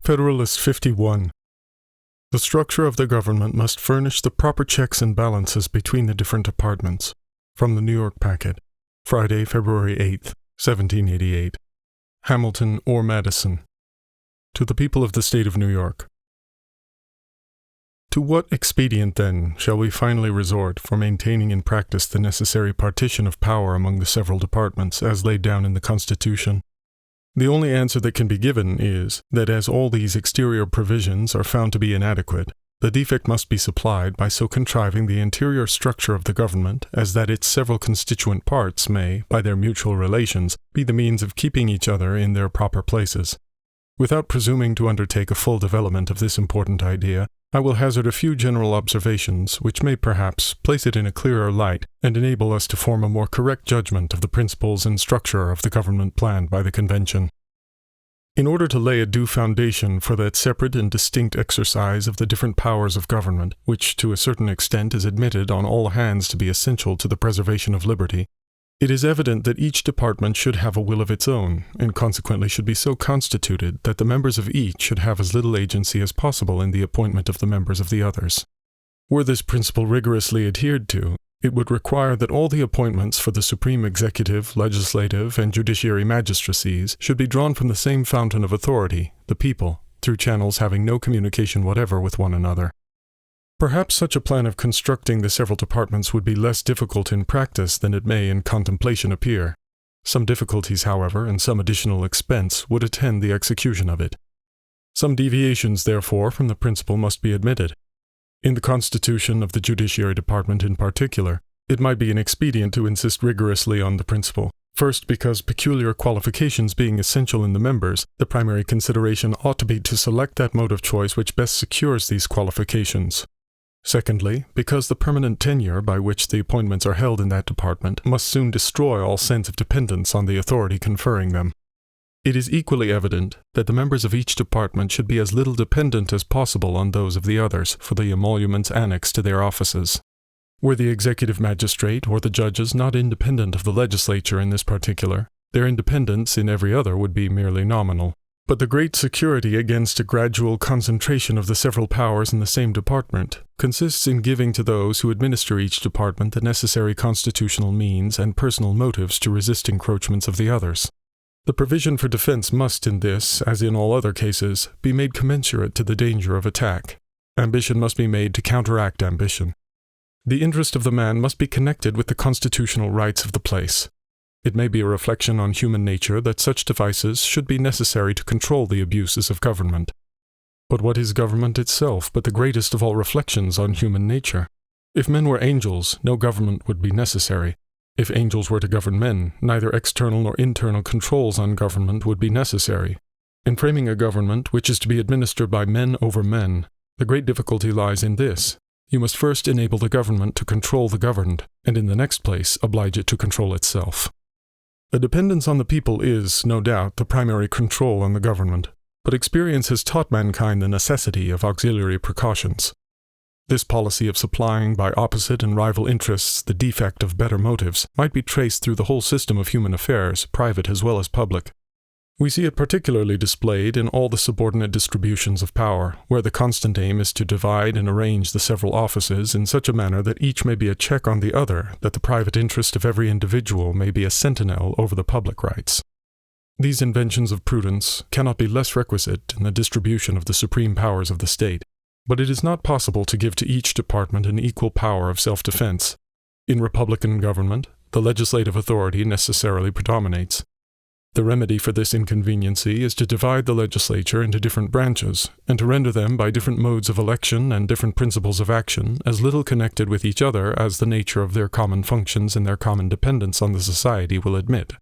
Federalist 51. The structure of the government must furnish the proper checks and balances between the different departments. From the New York Packet, Friday, February 8, 1788. Hamilton or Madison. To the people of the State of New York. To what expedient, then, shall we finally resort for maintaining in practice the necessary partition of power among the several departments as laid down in the Constitution? The only answer that can be given is, that as all these exterior provisions are found to be inadequate, the defect must be supplied by so contriving the interior structure of the government as that its several constituent parts may, by their mutual relations, be the means of keeping each other in their proper places. Without presuming to undertake a full development of this important idea, I will hazard a few general observations which may perhaps place it in a clearer light and enable us to form a more correct judgment of the principles and structure of the government planned by the Convention. In order to lay a due foundation for that separate and distinct exercise of the different powers of government, which to a certain extent is admitted on all hands to be essential to the preservation of liberty, it is evident that each department should have a will of its own, and consequently should be so constituted that the members of each should have as little agency as possible in the appointment of the members of the others. Were this principle rigorously adhered to, it would require that all the appointments for the supreme executive, legislative, and judiciary magistracies should be drawn from the same fountain of authority, the people, through channels having no communication whatever with one another. Perhaps such a plan of constructing the several departments would be less difficult in practice than it may in contemplation appear. Some difficulties, however, and some additional expense would attend the execution of it. Some deviations, therefore, from the principle must be admitted. In the constitution of the Judiciary Department in particular, it might be inexpedient to insist rigorously on the principle. First, because peculiar qualifications being essential in the members, the primary consideration ought to be to select that mode of choice which best secures these qualifications. Secondly, because the permanent tenure by which the appointments are held in that department must soon destroy all sense of dependence on the authority conferring them. It is equally evident that the members of each department should be as little dependent as possible on those of the others for the emoluments annexed to their offices. Were the executive magistrate or the judges not independent of the legislature in this particular, their independence in every other would be merely nominal. But the great security against a gradual concentration of the several powers in the same department consists in giving to those who administer each department the necessary constitutional means and personal motives to resist encroachments of the others. The provision for defense must, in this, as in all other cases, be made commensurate to the danger of attack. Ambition must be made to counteract ambition. The interest of the man must be connected with the constitutional rights of the place. It may be a reflection on human nature that such devices should be necessary to control the abuses of government. But what is government itself but the greatest of all reflections on human nature? If men were angels, no government would be necessary. If angels were to govern men, neither external nor internal controls on government would be necessary. In framing a government which is to be administered by men over men, the great difficulty lies in this. You must first enable the government to control the governed, and in the next place oblige it to control itself. A dependence on the people is, no doubt, the primary control on the government, but experience has taught mankind the necessity of auxiliary precautions. This policy of supplying by opposite and rival interests the defect of better motives might be traced through the whole system of human affairs, private as well as public. We see it particularly displayed in all the subordinate distributions of power, where the constant aim is to divide and arrange the several offices in such a manner that each may be a check on the other, that the private interest of every individual may be a sentinel over the public rights. These inventions of prudence cannot be less requisite in the distribution of the supreme powers of the state, but it is not possible to give to each department an equal power of self-defense. In republican government, the legislative authority necessarily predominates. The remedy for this inconveniency is to divide the legislature into different branches, and to render them by different modes of election and different principles of action as little connected with each other as the nature of their common functions and their common dependence on the society will admit.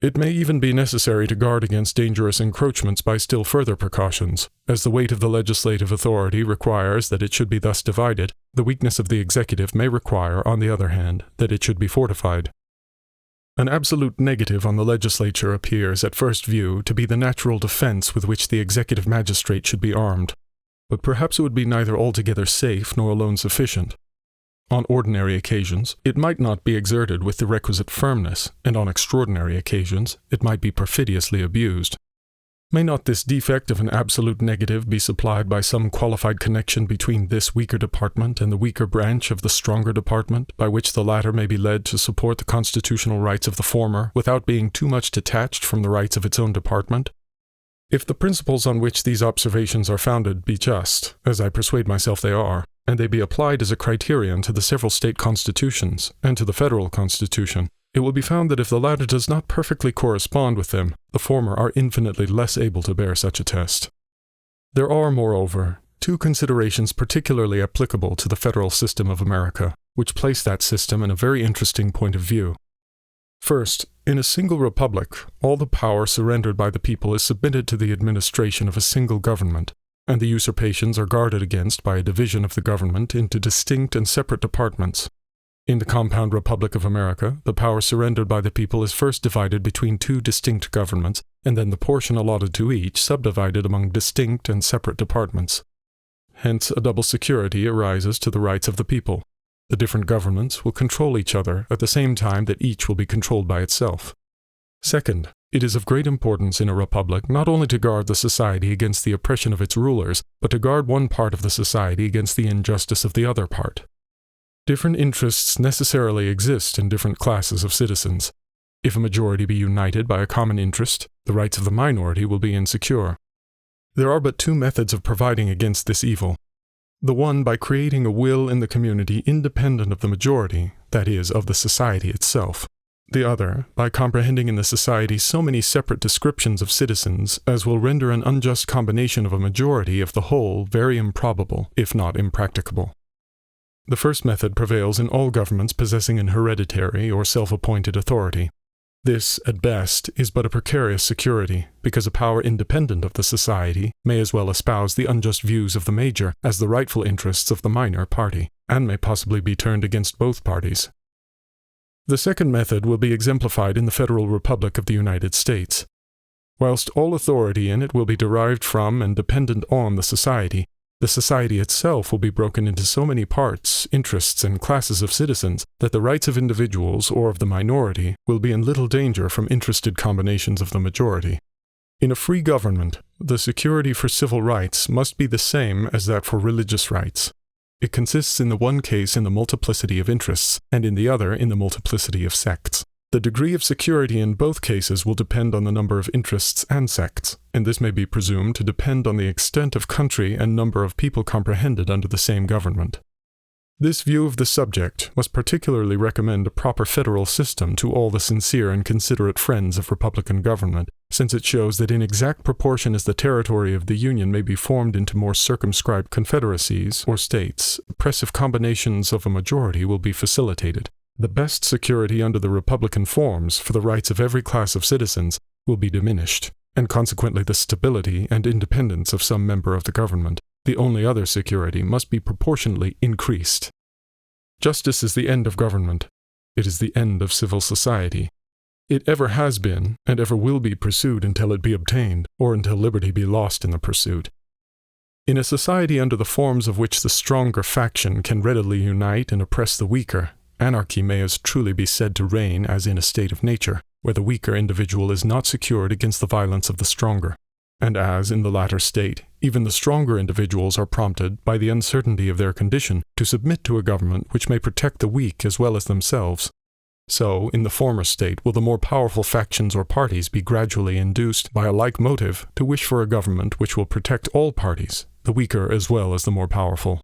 It may even be necessary to guard against dangerous encroachments by still further precautions. As the weight of the legislative authority requires that it should be thus divided, the weakness of the executive may require, on the other hand, that it should be fortified. An absolute negative on the legislature appears, at first view, to be the natural defense with which the executive magistrate should be armed, but perhaps it would be neither altogether safe nor alone sufficient. On ordinary occasions, it might not be exerted with the requisite firmness, and on extraordinary occasions, it might be perfidiously abused. May not this defect of an absolute negative be supplied by some qualified connection between this weaker department and the weaker branch of the stronger department, by which the latter may be led to support the constitutional rights of the former without being too much detached from the rights of its own department? If the principles on which these observations are founded be just, as I persuade myself they are, and they be applied as a criterion to the several state constitutions and to the federal constitution, it will be found that if the latter does not perfectly correspond with them, the former are infinitely less able to bear such a test. There are, moreover, two considerations particularly applicable to the federal system of America, which place that system in a very interesting point of view. First, in a single republic, all the power surrendered by the people is submitted to the administration of a single government, and the usurpations are guarded against by a division of the government into distinct and separate departments. In the compound Republic of America, the power surrendered by the people is first divided between two distinct governments, and then the portion allotted to each subdivided among distinct and separate departments. Hence, a double security arises to the rights of the people. The different governments will control each other at the same time that each will be controlled by itself. Second, it is of great importance in a republic not only to guard the society against the oppression of its rulers, but to guard one part of the society against the injustice of the other part. Different interests necessarily exist in different classes of citizens. If a majority be united by a common interest, the rights of the minority will be insecure. There are but two methods of providing against this evil. The one by creating a will in the community independent of the majority, that is, of the society itself. The other by comprehending in the society so many separate descriptions of citizens as will render an unjust combination of a majority of the whole very improbable, if not impracticable. The first method prevails in all governments possessing an hereditary or self-appointed authority. This, at best, is but a precarious security, because a power independent of the society may as well espouse the unjust views of the major as the rightful interests of the minor party, and may possibly be turned against both parties. The second method will be exemplified in the Federal Republic of the United States. Whilst all authority in it will be derived from and dependent on the society itself will be broken into so many parts, interests, and classes of citizens that the rights of individuals or of the minority will be in little danger from interested combinations of the majority. In a free government, the security for civil rights must be the same as that for religious rights. It consists in the one case in the multiplicity of interests, and in the other in the multiplicity of sects. The degree of security in both cases will depend on the number of interests and sects, and this may be presumed to depend on the extent of country and number of people comprehended under the same government. This view of the subject must particularly recommend a proper federal system to all the sincere and considerate friends of republican government, since it shows that in exact proportion as the territory of the Union may be formed into more circumscribed confederacies or states, oppressive combinations of a majority will be facilitated. The best security under the Republican forms for the rights of every class of citizens will be diminished, and consequently the stability and independence of some member of the government. The only other security must be proportionately increased. Justice is the end of government. It is the end of civil society. It ever has been, and ever will be pursued until it be obtained, or until liberty be lost in the pursuit. In a society under the forms of which the stronger faction can readily unite and oppress the weaker, anarchy may as truly be said to reign as in a state of nature, where the weaker individual is not secured against the violence of the stronger, and as, in the latter state, even the stronger individuals are prompted, by the uncertainty of their condition, to submit to a government which may protect the weak as well as themselves. So, in the former state, will the more powerful factions or parties be gradually induced, by a like motive, to wish for a government which will protect all parties, the weaker as well as the more powerful.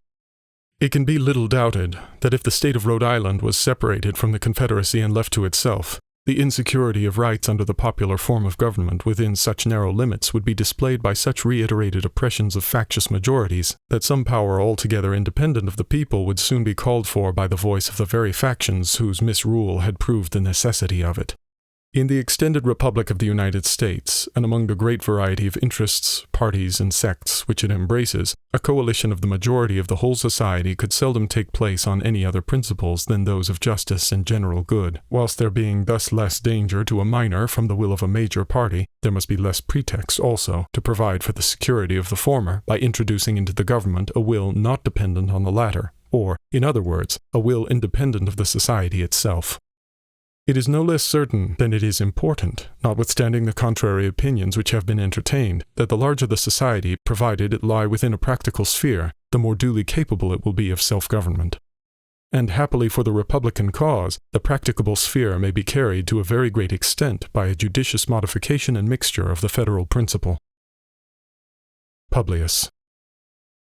It can be little doubted that if the state of Rhode Island was separated from the Confederacy and left to itself, the insecurity of rights under the popular form of government within such narrow limits would be displayed by such reiterated oppressions of factious majorities that some power altogether independent of the people would soon be called for by the voice of the very factions whose misrule had proved the necessity of it. In the extended Republic of the United States, and among the great variety of interests, parties, and sects which it embraces, a coalition of the majority of the whole society could seldom take place on any other principles than those of justice and general good. Whilst there being thus less danger to a minor from the will of a major party, there must be less pretext also to provide for the security of the former by introducing into the government a will not dependent on the latter, or, in other words, a will independent of the society itself. It is no less certain than it is important, notwithstanding the contrary opinions which have been entertained, that the larger the society, provided it lie within a practical sphere, the more duly capable it will be of self-government. And happily for the republican cause, the practicable sphere may be carried to a very great extent by a judicious modification and mixture of the federal principle. Publius.